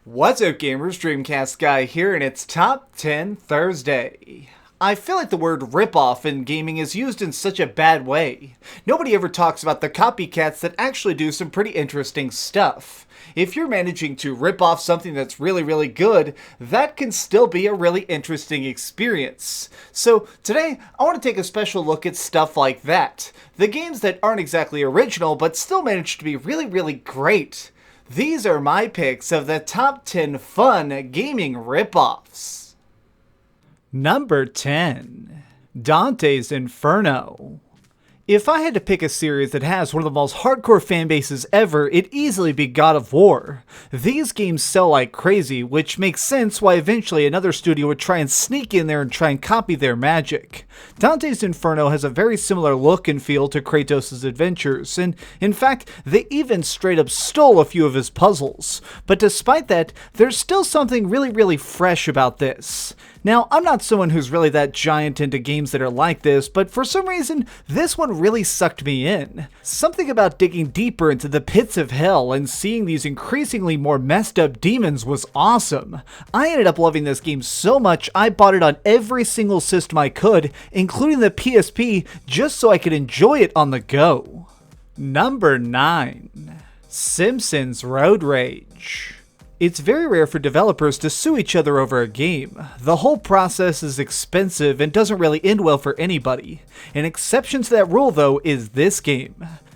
What's up, gamers? DreamcastGuy here, and it's Top 10 Thursday. I feel like the word ripoff in gaming is used in such a bad way. Nobody ever talks about the copycats that actually do some pretty interesting stuff. If you're managing to rip off something that's really good, that can still be a really interesting experience. So today, I want to take a special look at stuff like that. The games that aren't exactly original, but still manage to be really great. These are my picks of the top 10 fun gaming ripoffs. Number 10. Dante's Inferno. If I had to pick a series that has one of the most hardcore fan bases ever, it'd easily be God of War. These games sell like crazy, which makes sense why eventually another studio would try and sneak in there and try and copy their magic. Dante's Inferno has a very similar look and feel to Kratos' adventures, and in fact, they even straight up stole a few of his puzzles. But despite that, there's still something really fresh about this. Now, I'm not someone who's really that giant into games that are like this, but for some reason, this one really sucked me in. Something about digging deeper into the pits of hell and seeing these increasingly more messed up demons was awesome. I ended up loving this game so much I bought it on every single system I could, including the PSP, just so I could enjoy it on the go. Number 9. Simpsons Road Rage. It's very rare for developers to sue each other over a game. The whole process is expensive and doesn't really end well for anybody. An exception to that rule, though, is this game.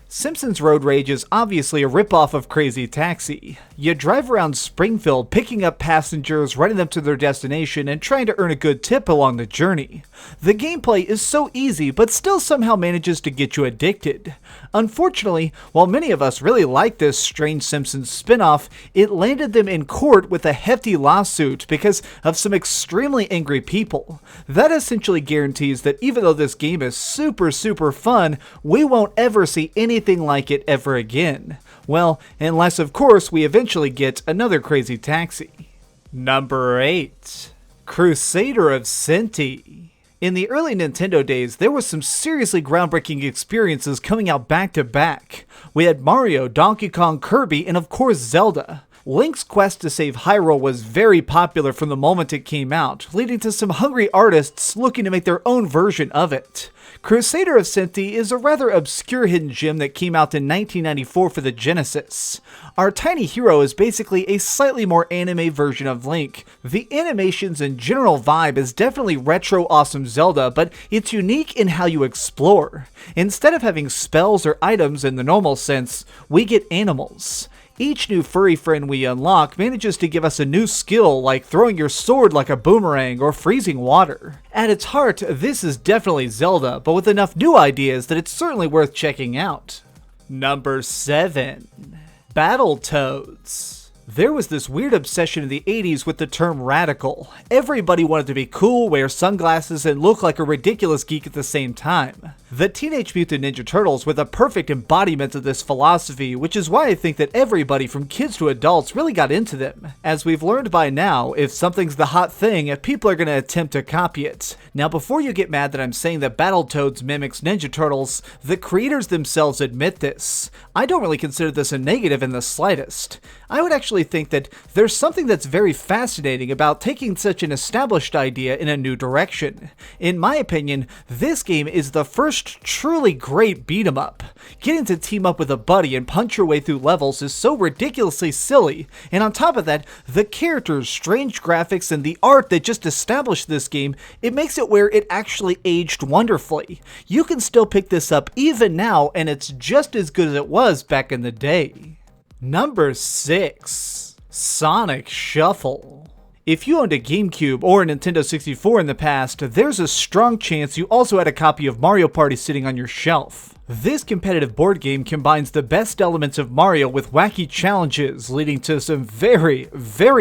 Simpsons Road Rage is obviously a ripoff of Crazy Taxi. You drive around Springfield picking up passengers, running them to their destination, and trying to earn a good tip along the journey. The gameplay is so easy, but still somehow manages to get you addicted. Unfortunately, while many of us really like this strange Simpsons spin-off, it landed them in court with a hefty lawsuit because of some extremely angry people. That essentially guarantees that even though this game is super fun, we won't ever see anything like it ever again. Well, unless of course we eventually get another Crazy Taxi. Number 8. Crusader of Centy. In the early Nintendo days, there was some seriously groundbreaking experiences coming out back to back. We had Mario, Donkey Kong, Kirby, and of course Zelda. Link's quest to save Hyrule was very popular from the moment it came out, leading to some hungry artists looking to make their own version of it. Crusader of Centy is a rather obscure hidden gem that came out in 1994 for the Genesis. Our tiny hero is basically a slightly more anime version of Link. The animations and general vibe is definitely retro awesome Zelda, but it's unique in how you explore. Instead of having spells or items in the normal sense, we get animals. Each new furry friend we unlock manages to give us a new skill, like throwing your sword like a boomerang or freezing water. At its heart, this is definitely Zelda, but with enough new ideas that it's certainly worth checking out. Number 7. Battletoads. There was this weird obsession in the 80s with the term radical. Everybody wanted to be cool, wear sunglasses, and look like a ridiculous geek at the same time. The Teenage Mutant Ninja Turtles were the perfect embodiment of this philosophy, which is why I think that everybody from kids to adults really got into them. As we've learned by now, if something's the hot thing, people are going to attempt to copy it. Now before you get mad that I'm saying that Battletoads mimics Ninja Turtles, the creators themselves admit this. I don't really consider this a negative in the slightest. I would actually think that there's something that's very fascinating about taking such an established idea in a new direction. In my opinion, this game is the first truly great beat 'em up. Getting to team up with a buddy and punch your way through levels is so ridiculously silly, and on top of that, the characters, strange graphics, and the art that just established this game, it makes it where it actually aged wonderfully. You can still pick this up even now, and it's just as good as it was back in the day. Number 6. Sonic Shuffle. If you owned a GameCube or a Nintendo 64 in the past, there's a strong chance you also had a copy of Mario Party sitting on your shelf. This competitive board game combines the best elements of Mario with wacky challenges, leading to some very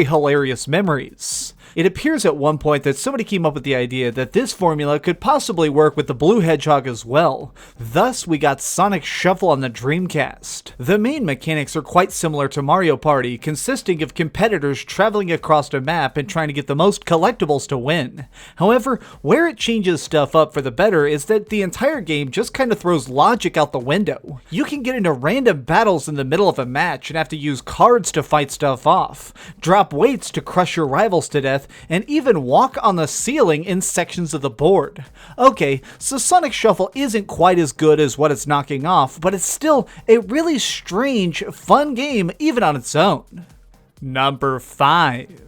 hilarious memories. It appears at one point that somebody came up with the idea that this formula could possibly work with the Blue Hedgehog as well. Thus, we got Sonic Shuffle on the Dreamcast. The main mechanics are quite similar to Mario Party, consisting of competitors traveling across a map and trying to get the most collectibles to win. However, where it changes stuff up for the better is that the entire game just kind of throws logic out the window. You can get into random battles in the middle of a match and have to use cards to fight stuff off, drop weights to crush your rivals to death, and even walk on the ceiling in sections of the board. Okay, so Sonic Shuffle isn't quite as good as what it's knocking off, but it's still a really strange, fun game even on its own. Number 5.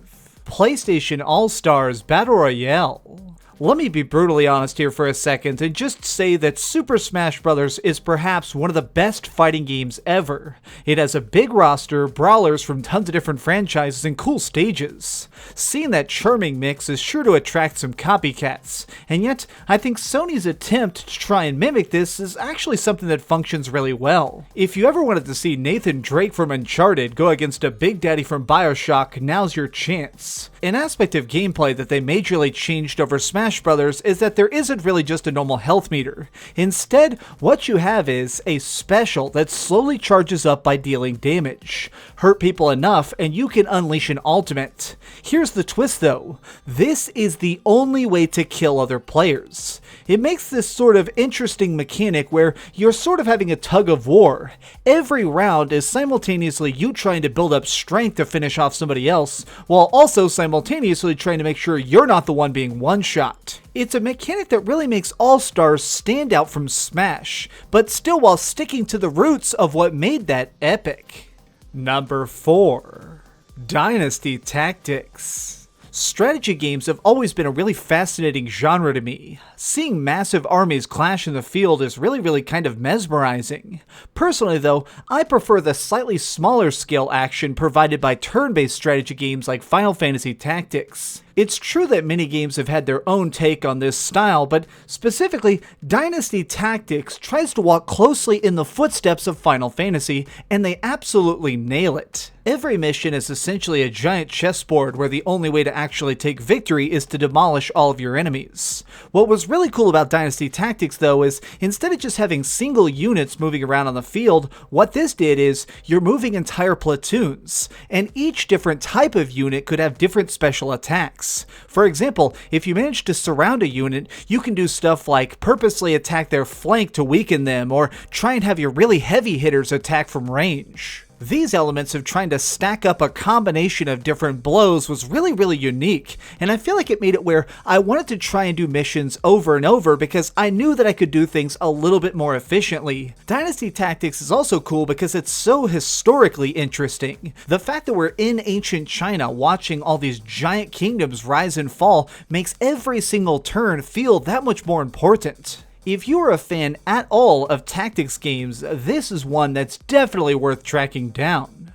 PlayStation All-Stars Battle Royale. Let me be brutally honest here for a second and just say that Super Smash Bros. Is perhaps one of the best fighting games ever. It has a big roster, brawlers from tons of different franchises, and cool stages. Seeing that charming mix is sure to attract some copycats, and yet I think Sony's attempt to try and mimic this is actually something that functions really well. If you ever wanted to see Nathan Drake from Uncharted go against a Big Daddy from BioShock, now's your chance. An aspect of gameplay that they majorly changed over Smash Brothers is that there isn't really just a normal health meter. Instead, what you have is a special that slowly charges up by dealing damage. Hurt people enough and you can unleash an ultimate. Here's the twist though, this is the only way to kill other players. It makes this sort of interesting mechanic where you're sort of having a tug of war. Every round is simultaneously you trying to build up strength to finish off somebody else, while also simultaneously trying to make sure you're not the one being one-shot. It's a mechanic that really makes All-Stars stand out from Smash, but still while sticking to the roots of what made that epic. Number 4. Dynasty Tactics. Strategy games have always been a really fascinating genre to me. Seeing massive armies clash in the field is really kind of mesmerizing. Personally though, I prefer the slightly smaller scale action provided by turn-based strategy games like Final Fantasy Tactics. It's true that many games have had their own take on this style, but specifically, Dynasty Tactics tries to walk closely in the footsteps of Final Fantasy, and they absolutely nail it. Every mission is essentially a giant chessboard where the only way to actually take victory is to demolish all of your enemies. What was really cool about Dynasty Tactics though is, instead of just having single units moving around on the field, what this did is, you're moving entire platoons, and each different type of unit could have different special attacks. For example, if you manage to surround a unit, you can do stuff like purposely attack their flank to weaken them, or try and have your really heavy hitters attack from range. These elements of trying to stack up a combination of different blows was really unique, and I feel like it made it where I wanted to try and do missions over and over because I knew that I could do things a little bit more efficiently. Dynasty Tactics is also cool because it's so historically interesting. The fact that we're in ancient China watching all these giant kingdoms rise and fall makes every single turn feel that much more important. If you are a fan at all of tactics games, this is one that's definitely worth tracking down.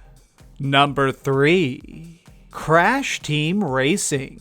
Number 3. Crash Team Racing.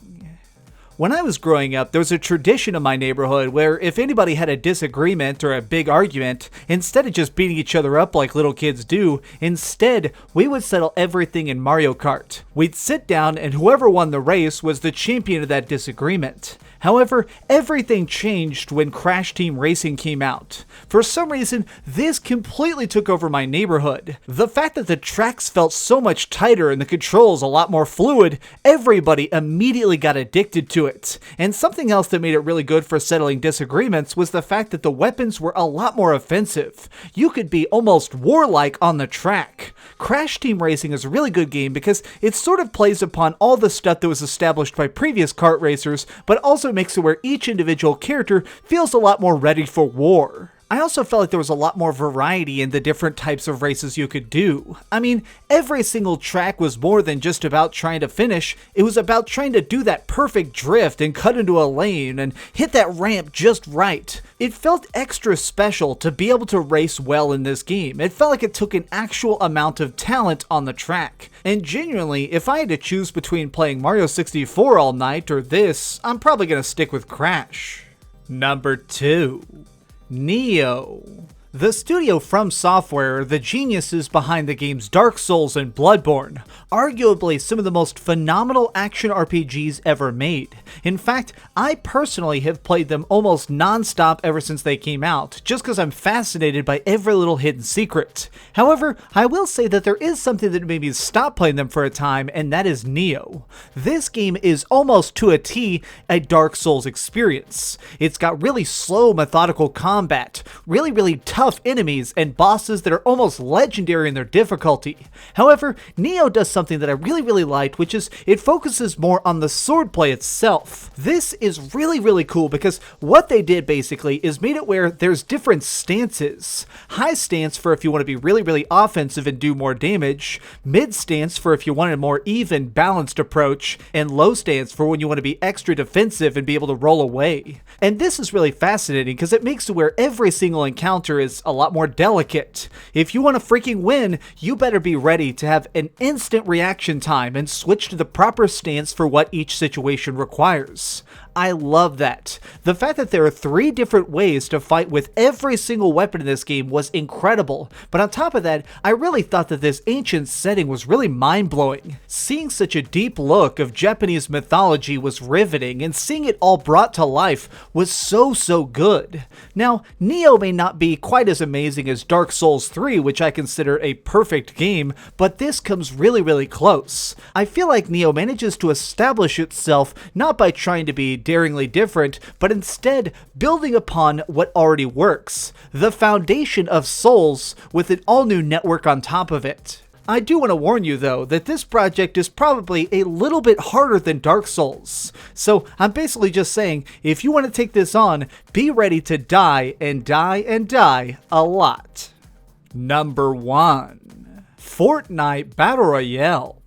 When I was growing up, there was a tradition in my neighborhood where if anybody had a disagreement or a big argument, instead of just beating each other up like little kids do, instead, we would settle everything in Mario Kart. We'd sit down and whoever won the race was the champion of that disagreement. However, everything changed when Crash Team Racing came out. For some reason, this completely took over my neighborhood. The fact that the tracks felt so much tighter and the controls a lot more fluid, everybody immediately got addicted to it. And something else that made it really good for settling disagreements was the fact that the weapons were a lot more offensive. You could be almost warlike on the track. Crash Team Racing is a really good game because it sort of plays upon all the stuff that was established by previous kart racers, but also makes it where each individual character feels a lot more ready for war. I also felt like there was a lot more variety in the different types of races you could do. I mean, every single track was more than just about trying to finish, it was about trying to do that perfect drift and cut into a lane and hit that ramp just right. It felt extra special to be able to race well in this game. It felt like it took an actual amount of talent on the track. And genuinely, if I had to choose between playing Mario 64 all night or this, I'm probably going to stick with Crash. Number 2. Nioh. The studio From Software are the geniuses behind the games Dark Souls and Bloodborne, arguably some of the most phenomenal action RPGs ever made. In fact, I personally have played them almost non-stop ever since they came out, just because I'm fascinated by every little hidden secret. However, I will say that there is something that made me stop playing them for a time, and that is Nioh. This game is almost to a T a Dark Souls experience. It's got really slow, methodical combat, really tough enemies, and bosses that are almost legendary in their difficulty. However, Nioh does something that I really liked, which is it focuses more on the swordplay itself. This is really cool because what they did basically is made it where there's different stances. High stance for if you want to be really offensive and do more damage, mid stance for if you want a more even, balanced approach, and low stance for when you want to be extra defensive and be able to roll away. And this is really fascinating because it makes it where every single encounter is a lot more delicate. If you want to freaking win, you better be ready to have an instant reaction time and switch to the proper stance for what each situation requires. I love that. The fact that there are 3 different ways to fight with every single weapon in this game was incredible, but on top of that, I really thought that this ancient setting was really mind-blowing. Seeing such a deep look of Japanese mythology was riveting, and seeing it all brought to life was so good. Now, Nioh may not be quite as amazing as Dark Souls 3, which I consider a perfect game, but this comes really close. I feel like Nioh manages to establish itself not by trying to be daringly different, but instead building upon what already works, the foundation of Souls with an all-new network on top of it. I do want to warn you though that this project is probably a little bit harder than Dark Souls, so I'm basically just saying if you want to take this on, be ready to die and die a lot. Number 1. Fortnite Battle Royale.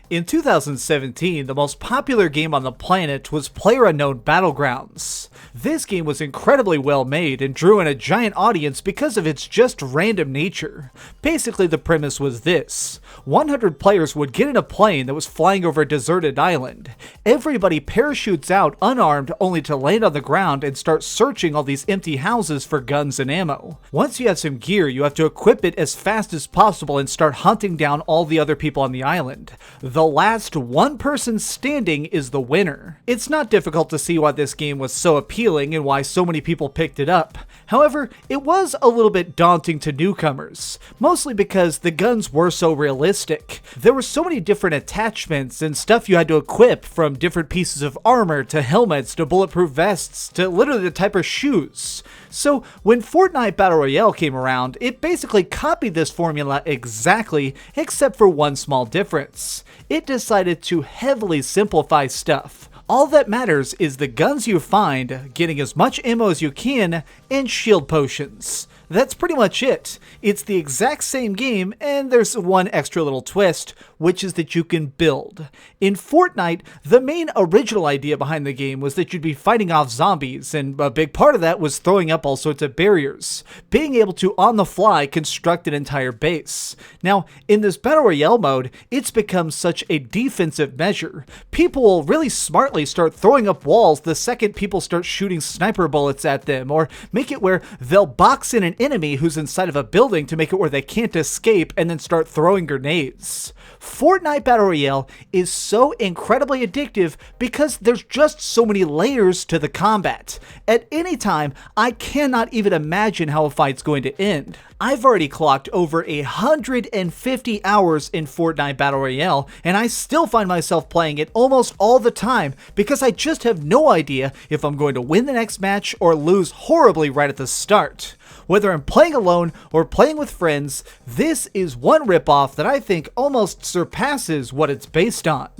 In 2017, the most popular game on the planet was PlayerUnknown Battlegrounds. This game was incredibly well made and drew in a giant audience because of its just random nature. Basically, the premise was this: 100 players would get in a plane that was flying over a deserted island. Everybody parachutes out unarmed only to land on the ground and start searching all these empty houses for guns and ammo. Once you have some gear, you have to equip it as fast as possible and start hunting down all the other people on the island. The last one person standing is the winner. It's not difficult to see why this game was so appealing and why so many people picked it up. However, it was a little bit daunting to newcomers, mostly because the guns were so realistic. There were so many different attachments and stuff you had to equip, from different pieces of armor to helmets to bulletproof vests to literally the type of shoes. So when Fortnite Battle Royale came around, it basically copied this formula exactly, except for one small difference. It decided to heavily simplify stuff. All that matters is the guns you find, getting as much ammo as you can, and shield potions. That's pretty much it. It's the exact same game, and there's one extra little twist, which is that you can build. In Fortnite, the main original idea behind the game was that you'd be fighting off zombies, and a big part of that was throwing up all sorts of barriers, being able to, on the fly, construct an entire base. Now, in this Battle Royale mode, it's become such a defensive measure. People will really smartly start throwing up walls the second people start shooting sniper bullets at them, or make it where they'll box in an enemy who's inside of a building to make it where they can't escape and then start throwing grenades. Fortnite Battle Royale is so incredibly addictive because there's just so many layers to the combat. At any time, I cannot even imagine how a fight's going to end. I've already clocked over 150 hours in Fortnite Battle Royale, and I still find myself playing it almost all the time because I just have no idea if I'm going to win the next match or lose horribly right at the start. Whether I'm playing alone or playing with friends, this is one ripoff that I think almost surpasses what it's based on.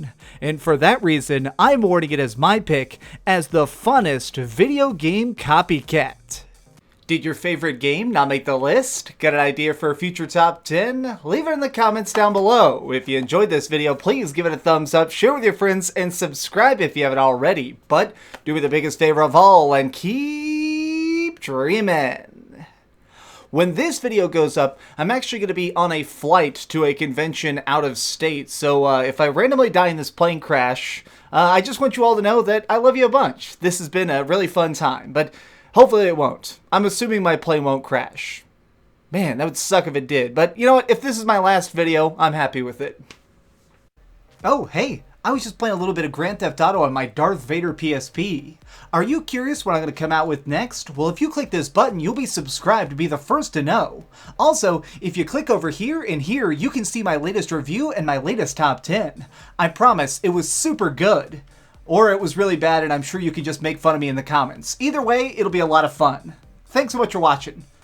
And for that reason, I'm awarding it as my pick as the funnest video game copycat. Did your favorite game not make the list? Got an idea for a future top 10? Leave it in the comments down below. If you enjoyed this video, please give it a thumbs up, share with your friends, and subscribe if you haven't already. But do me the biggest favor of all and keep dreaming. When this video goes up, I'm actually going to be on a flight to a convention out of state, so if I randomly die in this plane crash, I just want you all to know that I love you a bunch. This has been a really fun time, but hopefully it won't. I'm assuming my plane won't crash. Man, that would suck if it did. But you know what? If this is my last video, I'm happy with it. Oh, hey, I was just playing a little bit of Grand Theft Auto on my Darth Vader PSP. Are you curious what I'm going to come out with next? Well, if you click this button, you'll be subscribed to be the first to know. Also, if you click over here and here, you can see my latest review and my latest top 10. I promise, it was super good. Or it was really bad and I'm sure you can just make fun of me in the comments. Either way, it'll be a lot of fun. Thanks so much for watching.